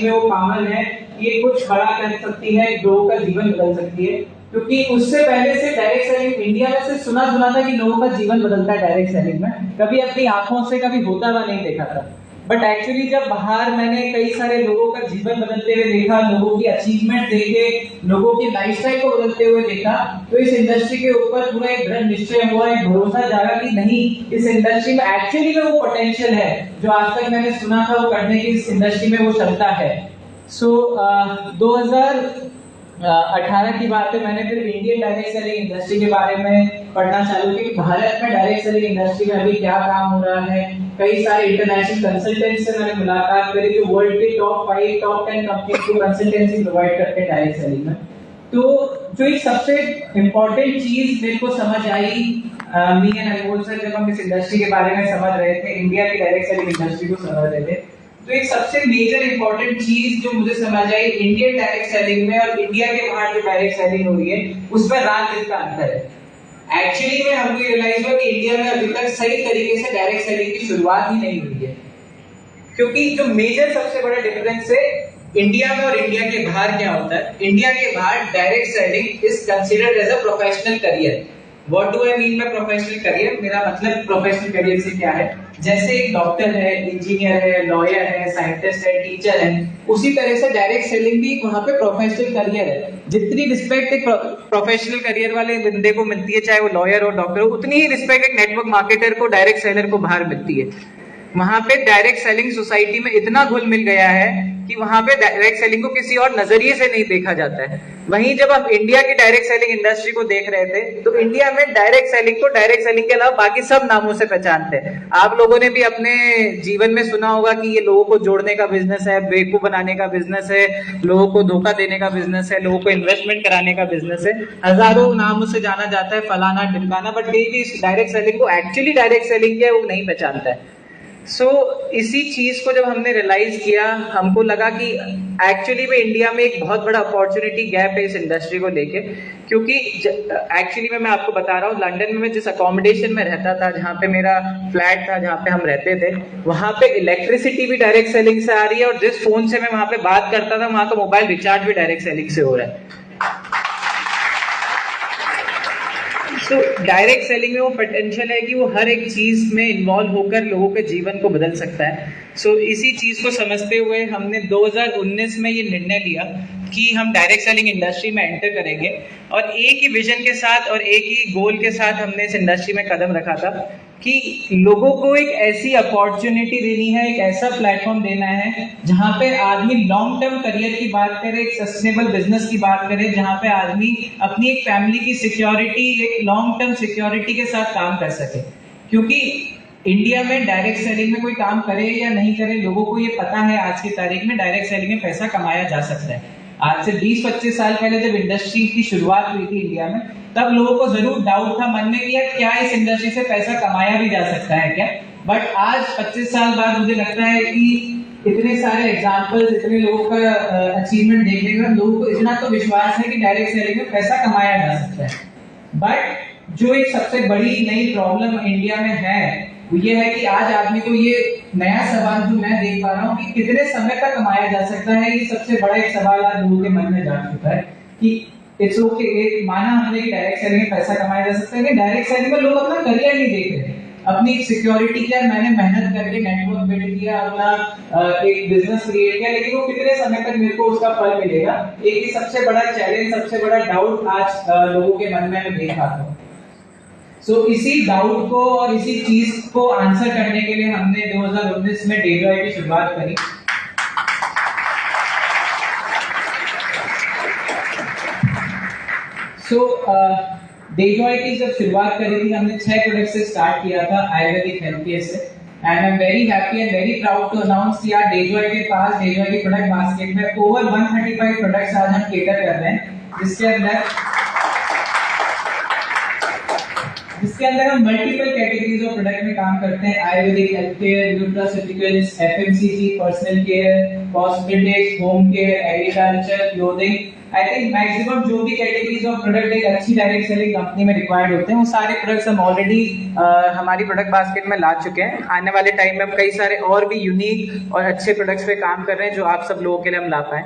में वो पावर है, ये कुछ बड़ा कर सकती है, लोगों का जीवन बदल सकती है। क्योंकि उससे पहले से डायरेक्ट सेलिंग इंडिया में से सुना था कि लोगों का जीवन बदलता है डायरेक्ट सेलिंग में, कभी अपनी आंखों से कभी होता हुआ नहीं देखा था। बट एक्चुअली जब बाहर मैंने कई सारे लोगों का जीवन बदलते हुए देखा, लोगों की अचीवमेंट देखे, लोगों की लाइफस्टाइल को बदलते हुए देखा, तो इस इंडस्ट्री के ऊपर पूरा एक दृढ़ निश्चय हुआ, एक भरोसा जागा कि नहीं, इस इंडस्ट्री में एक्चुअली में वो पोटेंशियल है जो आज तक मैंने सुना था वो करने की, इस इंडस्ट्री में वो क्षमता है। सो 2018 की बात है, मैंने फिर इंडियन डायरेक्ट सेलिंग इंडस्ट्री के बारे में पढ़ना चालू किया कि भारत में डायरेक्ट सेलिंग इंडस्ट्री में अभी क्या काम हो रहा है। कई सारे इंटरनेशनल कंसल्टेंट से मैंने मुलाकात करी जो वर्ल्ड के टॉप 5 टॉप 10 कंपनी को कंसल्टेंसी प्रोवाइड करते हैं डायरेक्ट सेलिंग में। तो जो एक सबसे इम्पोर्टेंट चीज मेरे को समझ आई, मी एंड अनमोल सर जब हम इस इंडस्ट्री के बारे में समझ रहे थे, इंडिया की डायरेक्ट सेलिंग इंडस्ट्री को समझ रहे थे, तो एक सबसे मेजर इंपॉर्टेंट चीज जो मुझे समझ आई इंडियन डायरेक्ट सेलिंग में और इंडिया के बाहर जो डायरेक्ट सेलिंग हो रही है उसमें रात दिन का अंतर है। एक्चुअली में हमको रियलाइज हुआ कि इंडिया में अभी तक सही तरीके से डायरेक्ट सेलिंग की शुरुआत ही नहीं हुई है। क्योंकि जो मेजर सबसे बड़ा डिफरेंस है इंडिया में और इंडिया के बाहर क्या होता है, इंडिया के बाहर direct selling is considered as a professional career. What do I mean by professional career? मेरा मतलब प्रोफेशनल करियर से क्या है, जैसे एक डॉक्टर है, इंजीनियर है, लॉयर है, साइंटिस्ट है, टीचर है, उसी तरह से डायरेक्ट सेलिंग भी वहाँ पे प्रोफेशनल करियर है। जितनी रिस्पेक्ट एक प्रोफेशनल करियर वाले बंदे को मिलती है, चाहे वो लॉयर हो, डॉक्टर हो, उतनी ही रिस्पेक्ट एक नेटवर्क मार्केटर को, डायरेक्ट सेलर को बाहर मिलती है। वहां पे डायरेक्ट सेलिंग सोसाइटी में इतना घुल मिल गया है कि वहां पे डायरेक्ट सेलिंग को किसी और नजरिए से नहीं देखा जाता है। वहीं जब हम इंडिया की डायरेक्ट सेलिंग इंडस्ट्री को देख रहे थे तो इंडिया में डायरेक्ट सेलिंग को डायरेक्ट सेलिंग के अलावा बाकी सब नामों से पहचानते हैं। आप लोगों ने भी अपने जीवन में सुना होगा कि ये लोगों को जोड़ने का बिजनेस है, बेवकूफ बनाने का बिजनेस है, लोगों को धोखा देने का बिजनेस है, लोगों को इन्वेस्टमेंट कराने का बिजनेस है, हजारों नामों से जाना जाता है, फलाना ढिमकाना, बट कहीं भी डायरेक्ट सेलिंग को एक्चुअली डायरेक्ट सेलिंग है वो नहीं पहचानता है। इसी चीज को जब हमने रियलाइज किया, हमको लगा कि एक्चुअली में इंडिया में एक बहुत बड़ा अपॉर्चुनिटी गैप है इस इंडस्ट्री को लेके। क्योंकि एक्चुअली में मैं आपको बता रहा हूँ, लंदन में मैं जिस अकोमोडेशन में रहता था, जहाँ पे मेरा फ्लैट था, जहाँ पे हम रहते थे, वहां पे इलेक्ट्रिसिटी भी डायरेक्ट सेलिंग से आ रही है और जिस फोन से मैं वहां पे बात करता था वहां का मोबाइल रिचार्ज भी डायरेक्ट सेलिंग से हो रहा है। तो डायरेक्ट सेलिंग में वो पोटेंशियल है कि वो हर एक चीज में इन्वॉल्व होकर लोगों के जीवन को बदल सकता है। इसी चीज को समझते हुए हमने 2019 में ये निर्णय लिया कि हम डायरेक्ट सेलिंग इंडस्ट्री में एंटर करेंगे और एक ही विजन के साथ और एक ही गोल के साथ हमने इस इंडस्ट्री में कदम रखा था कि लोगों को एक ऐसी अपॉर्चुनिटी देनी है, एक ऐसा प्लेटफॉर्म देना है जहां पे आदमी लॉन्ग टर्म करियर की बात करे, एक सस्टेनेबल बिजनेस की बात करे, जहां पे आदमी अपनी एक फैमिली की सिक्योरिटी, एक लॉन्ग टर्म सिक्योरिटी के साथ काम कर सके। क्योंकि इंडिया में डायरेक्ट सेलिंग में कोई काम करे या नहीं करे, लोगों को ये पता है आज की तारीख में डायरेक्ट सेलिंग में पैसा कमाया जा सकता है। आज से 20-25 साल पहले जब इंडस्ट्री की शुरुआत हुई थी इंडिया में, तब लोगों को जरूर डाउट था मन में कि यार क्या इस इंडस्ट्री से पैसा कमाया भी जा सकता है क्या। बट आज 25 साल बाद मुझे लगता है कि इतने सारे एग्जाम्पल्स, इतने लोगों का अचीवमेंट देखने के बाद लोगों को इतना तो विश्वास है कि डायरेक्ट सेलिंग में पैसा कमाया जा सकता है। बट जो एक सबसे बड़ी नई प्रॉब्लम इंडिया में है वो ये है कि आज आदमी को ये नया सवाल जो मैं देख पा रहा हूँ कि कितने समय तक कमाया जा सकता है, ये सबसे बड़ा एक सवाल आज लोगों के मन में जा चुका है कि इट्स ओके, माना हमने कि डायरेक्ट सेलिंग में पैसा कमाया जा सकता है, कि डायरेक्ट सेलिंग में लोग अपना करियर नहीं देख रहे, अपनी सिक्योरिटी किया, मैंने मेहनत करके नेटवर्क बिल्ड किया, अपना एक बिजनेस क्रिएट किया, लेकिन वो कितने समय तक मेरे को उसका फल मिलेगा, एक ही सबसे बड़ा चैलेंज, सबसे बड़ा डाउट आज लोगों के मन में मैं देख पाता हूँ। इसी डाउट को और इसी चीज को आंसर करने के लिए हमने 2019 में डेजॉय की शुरुआत करी। डेजॉय की जब शुरुआत करी थी हमने 6 प्रोडक्ट से स्टार्ट किया था आयुर्वेदिक हेल्थ केयर से, and I am very happy and very proud to announce कि आज डेजॉय के पास, डेजॉय की प्रोडक्ट बास्केट में ओवर 135 प्रोडक्ट्स आज हम केटर कर रहे हैं, जिसके अंदर जिसके अंदर हम मल्टीपल कैटेगरीज ऑफ प्रोडक्ट में काम करते हैं। Ayurvedic, health care, nutraceuticals, FMCG, personal care, cosmetics, home care, agriculture, clothing. I think maximum जो भी कैटेगरीज ऑफ प्रोडक्ट एक अच्छी डायरेक्ट सेलिंग कंपनी में रिक्वायर्ड होते हैं, वो सारे प्रोडक्ट्स हम ऑलरेडी हमारी प्रोडक्ट बास्केट में ला चुके हैं। आने वाले टाइम में हम कई सारे और भी यूनिक और अच्छे प्रोडक्ट्स पे काम कर रहे हैं जो आप सब लोगों के लिए हम ला पाए।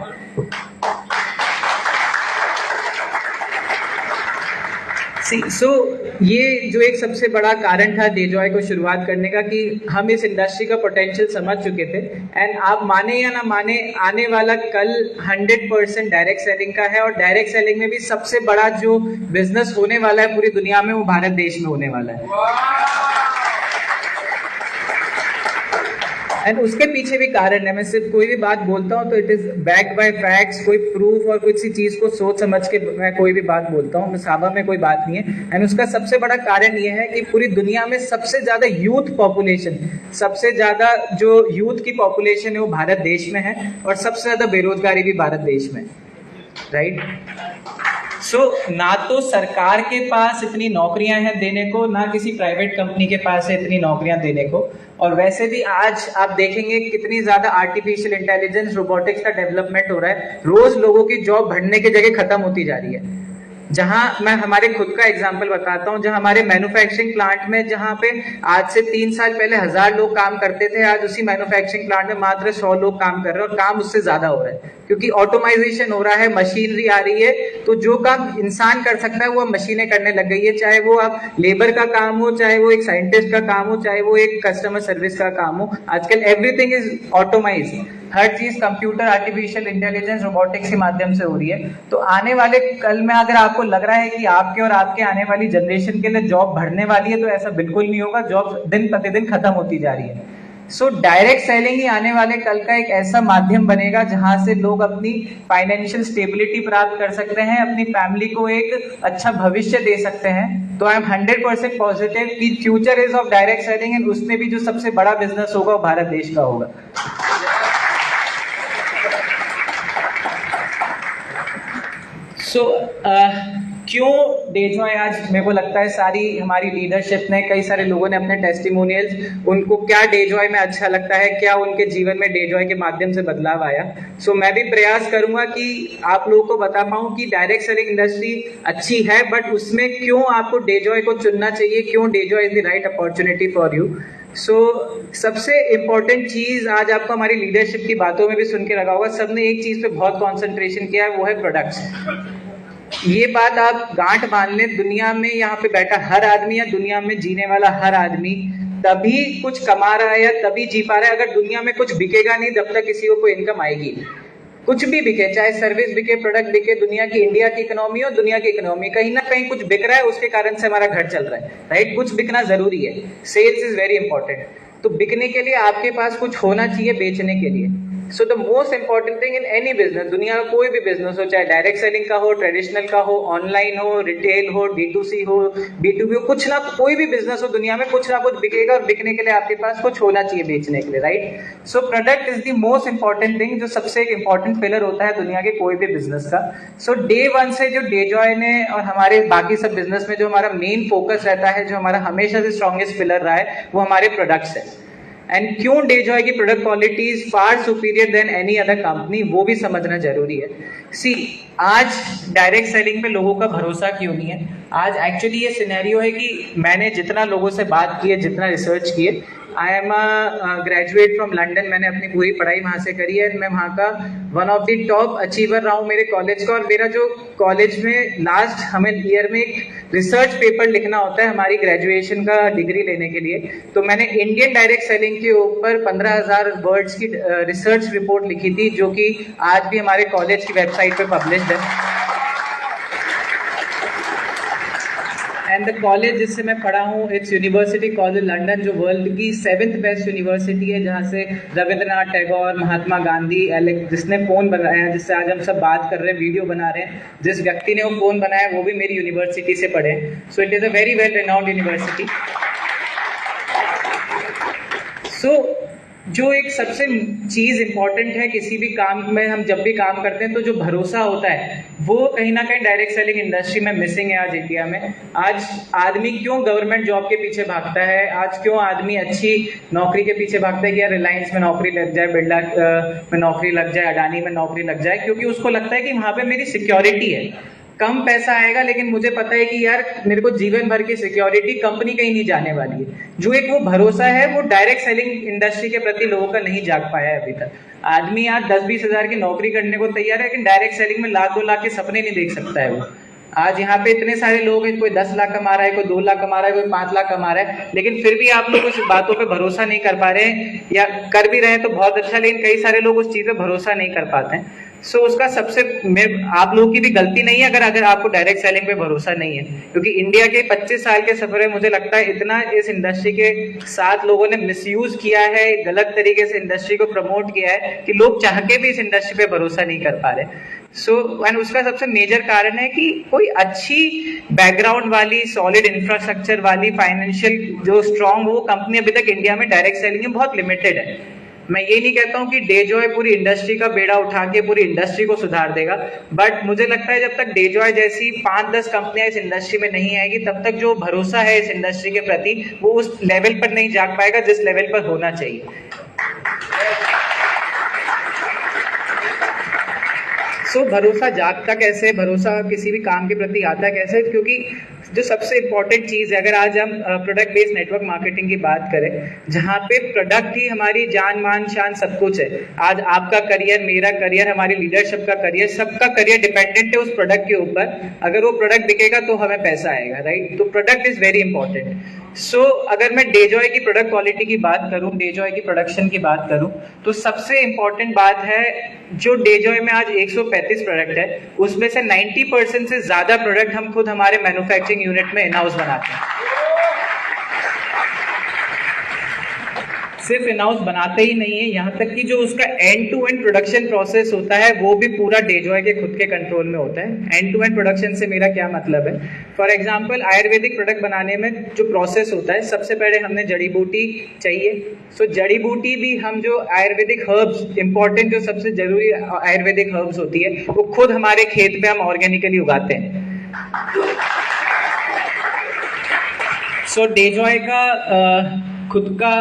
ये जो एक सबसे बड़ा कारण था डेजॉय को शुरुआत करने का कि हम इस इंडस्ट्री का पोटेंशियल समझ चुके थे। एंड आप माने या ना माने, आने वाला कल 100% डायरेक्ट सेलिंग का है, और डायरेक्ट सेलिंग में भी सबसे बड़ा जो बिजनेस होने वाला है पूरी दुनिया में, वो भारत देश में होने वाला है। एंड उसके पीछे भी कारण है। मैं सिर्फ कोई भी बात बोलता हूँ तो it is backed by facts, कोई प्रूफ और कुछ सी चीज को सोच समझ के मैं कोई भी बात बोलता हूँ, सावा में कोई बात नहीं है। एंड उसका सबसे बड़ा कारण ये है कि पूरी दुनिया में सबसे ज्यादा यूथ पॉपुलेशन, सबसे ज्यादा जो यूथ की पॉपुलेशन है वो भारत देश में है, और सबसे ज्यादा बेरोजगारी भी भारत देश में, राइट। ना तो सरकार के पास इतनी नौकरियां हैं देने को, ना किसी प्राइवेट कंपनी के पास है इतनी नौकरियां देने को। और वैसे भी आज आप देखेंगे कितनी ज्यादा आर्टिफिशियल इंटेलिजेंस, रोबोटिक्स का डेवलपमेंट हो रहा है। रोज लोगों की जॉब बढ़ने की जगह खत्म होती जा रही है। जहां मैं हमारे खुद का एग्जांपल बताता हूं, जहां हमारे मैन्युफैक्चरिंग प्लांट में, जहां पे आज से 3 साल पहले 1000 लोग काम करते थे, आज उसी मैन्युफैक्चरिंग प्लांट में मात्र 100 लोग काम कर रहे हैं, और काम उससे ज्यादा हो रहा है क्योंकि ऑटोमाइजेशन हो रहा है, मशीनरी आ रही है। तो जो काम इंसान कर सकता है वो मशीनें करने लग गई है, चाहे वो आप लेबर का काम हो, चाहे वो एक साइंटिस्ट का काम हो, चाहे वो एक कस्टमर सर्विस का काम हो। आजकल एवरीथिंग इज ऑटोमाइज, हर चीज कंप्यूटर, आर्टिफिशियल इंटेलिजेंस, रोबोटिक्स के माध्यम से हो रही है। तो आने वाले कल में अगर आपको लग रहा है कि आपके और आपके आने वाली जनरेशन के लिए जॉब बढ़ने वाली है, तो ऐसा बिल्कुल नहीं होगा। जॉब दिन प्रतिदिन खत्म होती जा रही है। डायरेक्ट सेलिंग ही आने वाले कल का एक ऐसा माध्यम बनेगा जहां से लोग अपनी फाइनेंशियल स्टेबिलिटी प्राप्त कर सकते हैं, अपनी फैमिली को एक अच्छा भविष्य दे सकते हैं। तो आई एम 100% पॉजिटिव कि future is of direct selling, and उसमें भी जो सबसे बड़ा बिजनेस होगा वो भारत देश का होगा। क्यों डेजॉय आज, मेरे को लगता है सारी हमारी लीडरशिप ने, कई सारे लोगों ने अपने टेस्टिमोनियल्स, उनको क्या डेजॉय में अच्छा लगता है, क्या उनके जीवन में डेजॉय के माध्यम से बदलाव आया। मैं भी प्रयास करूंगा कि आप लोगों को बता पाऊं कि डायरेक्ट सेलिंग इंडस्ट्री अच्छी है, बट उसमें क्यों आपको डेजॉय को चुनना चाहिए, क्यों Dejoy is the right opportunity for you. सबसे इंपॉर्टेंट चीज आज आपको हमारी लीडरशिप की बातों में भी सुन के लगा होगा, सबने एक चीज पे बहुत कॉन्सेंट्रेशन किया है, वो है प्रोडक्ट्स। ये बात आप गांठ बांध लें, दुनिया में यहाँ पे बैठा हर आदमी या दुनिया में जीने वाला हर आदमी तभी कुछ कमा रहा है या तभी जी पा रहा है अगर दुनिया में कुछ बिकेगा नहीं, जब तक किसी को कोई इनकम आएगी। कुछ भी बिके, चाहे सर्विस बिके, प्रोडक्ट बिके, दुनिया की, इंडिया की इकोनॉमी हो, दुनिया की इकोनॉमी, कहीं ना कहीं कुछ बिक रहा है, उसके कारण से हमारा घर चल रहा है, राइट। कुछ बिकना जरूरी है, सेल्स इज वेरी इंपॉर्टेंट। तो बिकने के लिए आपके पास कुछ होना चाहिए बेचने के लिए। The most important thing in any business, दुनिया का कोई भी बिजनेस हो, चाहे डायरेक्ट सेलिंग का हो, ट्रेडिशनल का हो, ऑनलाइन हो, रिटेल हो, D2C हो, B2B हो, कुछ ना, कोई भी बिजनेस हो दुनिया में, कुछ ना कुछ बिकेगा, और बिकने के लिए आपके पास कुछ होना चाहिए बेचने के लिए, right. Product is the most important thing, जो सबसे इंपॉर्टेंट पिलर होता है दुनिया के कोई भी बिजनेस का। डे वन से जो डेजॉय ने और हमारे बाकी सब बिजनेस में जो हमारा मेन फोकस रहता है, जो हमारा हमेशा से स्ट्रॉन्गेस्ट पिलर रहा है, वो हमारे प्रोडक्ट्स है। एंड क्यों डेजॉय की product quality is far superior than any other company, वो भी समझना जरूरी है। आज डायरेक्ट सेलिंग पे लोगों का भरोसा क्यों नहीं है? आज एक्चुअली ये सिनेरियो है कि मैंने जितना लोगों से बात की है, जितना रिसर्च की है, I am graduate from London, मैंने अपनी पूरी पढ़ाई वहाँ से करी है। मैं वहाँ का one of the top achiever रहा हूँ मेरे कॉलेज का। और मेरा जो कॉलेज में लास्ट हमें ईयर में एक रिसर्च पेपर लिखना होता है हमारी ग्रेजुएशन का डिग्री लेने के लिए, तो मैंने इंडियन डायरेक्ट सेलिंग के ऊपर 15,000 वर्ड्स की रिसर्च रिपोर्ट लिखी थी, जो कि आज भी हमारे कॉलेज की वेबसाइट पे पब्लिश्ड है। एंड द कॉलेज जिससे मैं पढ़ा हूँ, इट्स यूनिवर्सिटी कॉलेज लंदन, जो वर्ल्ड की 7th बेस्ट यूनिवर्सिटी है, जहाँ से रविंद्रनाथ टैगोर, महात्मा गांधी, जिसने फ़ोन बनाया, जिससे आज हम सब बात कर रहे हैं, वीडियो बना रहे हैं, जिस व्यक्ति ने वो फ़ोन बनाया वो भी मेरी यूनिवर्सिटी से पढ़े। So it is a very well renowned university. जो एक सबसे चीज इंपॉर्टेंट है किसी भी काम में, हम जब भी काम करते हैं तो जो भरोसा होता है वो कहीं ना कहीं डायरेक्ट सेलिंग इंडस्ट्री में मिसिंग है आज इंडिया में। आज आदमी क्यों गवर्नमेंट जॉब के पीछे भागता है, आज क्यों आदमी अच्छी नौकरी के पीछे भागता है कि यार रिलायंस में नौकरी लग जाए, बिरला में नौकरी लग जाए, अडानी में नौकरी लग जाए, क्योंकि उसको लगता है कि वहां पे मेरी सिक्योरिटी है, कम पैसा आएगा लेकिन मुझे पता है कि यार मेरे को जीवन भर की सिक्योरिटी, कंपनी कहीं नहीं जाने वाली है। जो एक वो भरोसा है वो डायरेक्ट सेलिंग इंडस्ट्री के प्रति लोगों का नहीं जाग पाया है अभी तक। आदमी आज 10-20 हजार की नौकरी करने को तैयार है लेकिन डायरेक्ट सेलिंग में लाख 2 लाख के सपने नहीं देख सकता है वो। आज यहाँ पे इतने सारे लोग हैं, कोई 10 लाख कमा रहा है, कोई 2 लाख कमा रहा है, कोई 5 लाख कमा रहा है, लेकिन फिर भी आप लोग उस बातों पे भरोसा नहीं कर पा रहे हैं, या कर भी रहे हैं तो बहुत अच्छा, लेकिन कई सारे लोग उस चीज पे भरोसा नहीं कर पाते हैं। सो उसका सबसे आप लोगों की भी गलती नहीं है अगर आपको डायरेक्ट सेलिंग पे भरोसा नहीं है, क्योंकि इंडिया के 25 साल के सफर में मुझे लगता है इतना इस इंडस्ट्री के साथ लोगों ने मिसयूज किया है, गलत तरीके से इंडस्ट्री को प्रमोट किया है कि लोग चाह के भी इस इंडस्ट्री पे भरोसा नहीं कर पा रहे। एंड उसका सबसे मेजर कारण है कि कोई अच्छी बैकग्राउंड वाली, सॉलिड इंफ्रास्ट्रक्चर वाली, फाइनेंशियल जो स्ट्रांग हो, वो कंपनी अभी तक इंडिया में डायरेक्ट सेलिंग में बहुत लिमिटेड है। मैं ये नहीं कहता हूं कि डेजॉय पूरी इंडस्ट्री का बेड़ा उठा के पूरी इंडस्ट्री को सुधार देगा, बट मुझे लगता है जब तक डेजॉय जैसी 5-10 कंपनियां इस इंडस्ट्री में नहीं आएगी तब तक जो भरोसा है इस इंडस्ट्री के प्रति वो उस लेवल पर नहीं जाग पाएगा जिस लेवल पर होना चाहिए। भरोसा जागता कैसे, भरोसा किसी भी काम के प्रति आता कैसे, क्योंकि जो सबसे इंपॉर्टेंट चीज है, अगर आज हम प्रोडक्ट बेस्ड नेटवर्क मार्केटिंग की बात करें, जहाँ पे प्रोडक्ट ही हमारी जान मान शान सब कुछ है। आज आपका करियर, मेरा करियर, हमारी लीडरशिप का करियर, सबका करियर डिपेंडेंट है उस प्रोडक्ट के ऊपर। अगर वो प्रोडक्ट बिकेगा तो हमें पैसा आएगा, राइट? तो प्रोडक्ट इज वेरी इंपॉर्टेंट। अगर मैं डेजॉय की प्रोडक्ट क्वालिटी की बात करूं, डेजॉय की प्रोडक्शन की बात करूं, तो सबसे इंपॉर्टेंट बात है जो डेजॉय में आज 135 प्रोडक्ट है उसमें से 90% से ज्यादा प्रोडक्ट हम खुद हमारे मैन्युफैक्चरिंग यूनिट में इन हाउस बनाते हैं। सिर्फ इन हाउस बनाते ही नहीं है, यहाँ तक कि जो उसका end to end production process होता है वो भी पूरा डेजॉय के खुद के कंट्रोल में होता है। एंड टू एंड प्रोडक्शन से मेरा क्या मतलब है? फॉर एग्जांपल, आयुर्वेदिक प्रोडक्ट बनाने में जो प्रोसेस होता है, सबसे पहले हमने जड़ी बूटी चाहिए। जड़ी बूटी भी हम जो आयुर्वेदिक हर्ब्स, इंपॉर्टेंट जो सबसे जरूरी आयुर्वेदिक हर्ब्स होती है वो खुद हमारे खेत में हम ऑर्गेनिकली उगाते हैं। डेजॉय का खुद का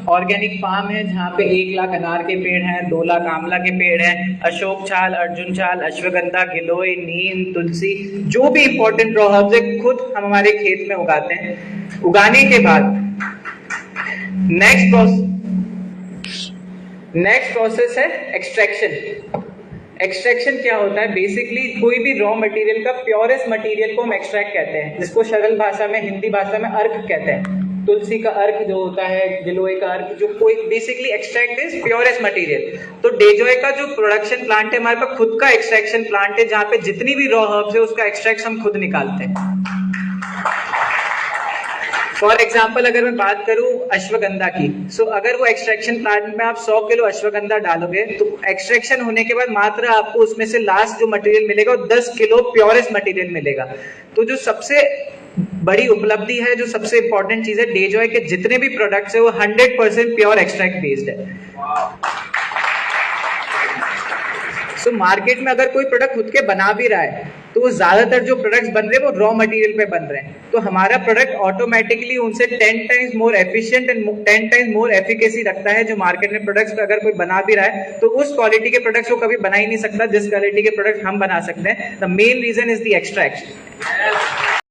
ऑर्गेनिक फार्म है जहाँ पे 1 लाख अनार के पेड़ हैं, 2 लाख आंवला के पेड़ हैं, अशोक छाल, अर्जुन छाल, अश्वगंधा, गिलोय, नीम, तुलसी, जो भी इंपॉर्टेंट रॉ हर्ब्स है खुद हम हमारे खेत में उगाते हैं। उगाने के बाद नेक्स्ट प्रोसेस है एक्सट्रैक्शन। एक्सट्रैक्शन क्या होता है? बेसिकली कोई भी रॉ मटेरियल का प्योरेस्ट मटेरियल को हम एक्सट्रैक्ट कहते हैं, जिसको सरल भाषा में, हिंदी भाषा में अर्क कहते हैं। तुलसी का अर्क जो होता है, गिलोय का अर्क, जो कोई basically extract is purest material. तो डेजॉय का जो प्रोडक्शन प्लांट है, हमारे पास खुद का एक्सट्रैक्शन प्लांट है जहाँ पे जितनी भी रॉ हर्ब्स है उसका एक्सट्रैक्ट हम खुद निकालते हैं। फॉर एग्जाम्पल, अगर मैं बात करूं अश्वगंधा की, अगर वो एक्सट्रैक्शन प्लांट में आप 100 किलो अश्वगंधा डालोगे तो एक्सट्रैक्शन होने के बाद मात्र आपको उसमें से लास्ट जो मटेरियल मिलेगा वो 10 किलो प्योरेस्ट मटेरियल मिलेगा। तो जो सबसे बड़ी उपलब्धि है, जो सबसे इंपॉर्टेंट चीज है, डेजॉय के जितने भी प्रोडक्ट्स है वो 100% प्योर एक्सट्रैक्ट बेस्ड है। मार्केट में अगर कोई प्रोडक्ट खुद के बना भी रहा है तो वो ज्यादातर जो प्रोडक्ट्स बन रहे हैं वो रॉ मटेरियल पे बन रहे हैं, तो हमारा प्रोडक्ट ऑटोमेटिकली उनसे 10 times more efficient and 10 times more efficacy रखता है। जो मार्केट में प्रोडक्ट्स अगर कोई बना भी रहा है तो उस क्वालिटी के प्रोडक्ट्स को कभी बना ही नहीं सकता जिस क्वालिटी के प्रोडक्ट हम बना सकते हैं। The main reason is the extraction.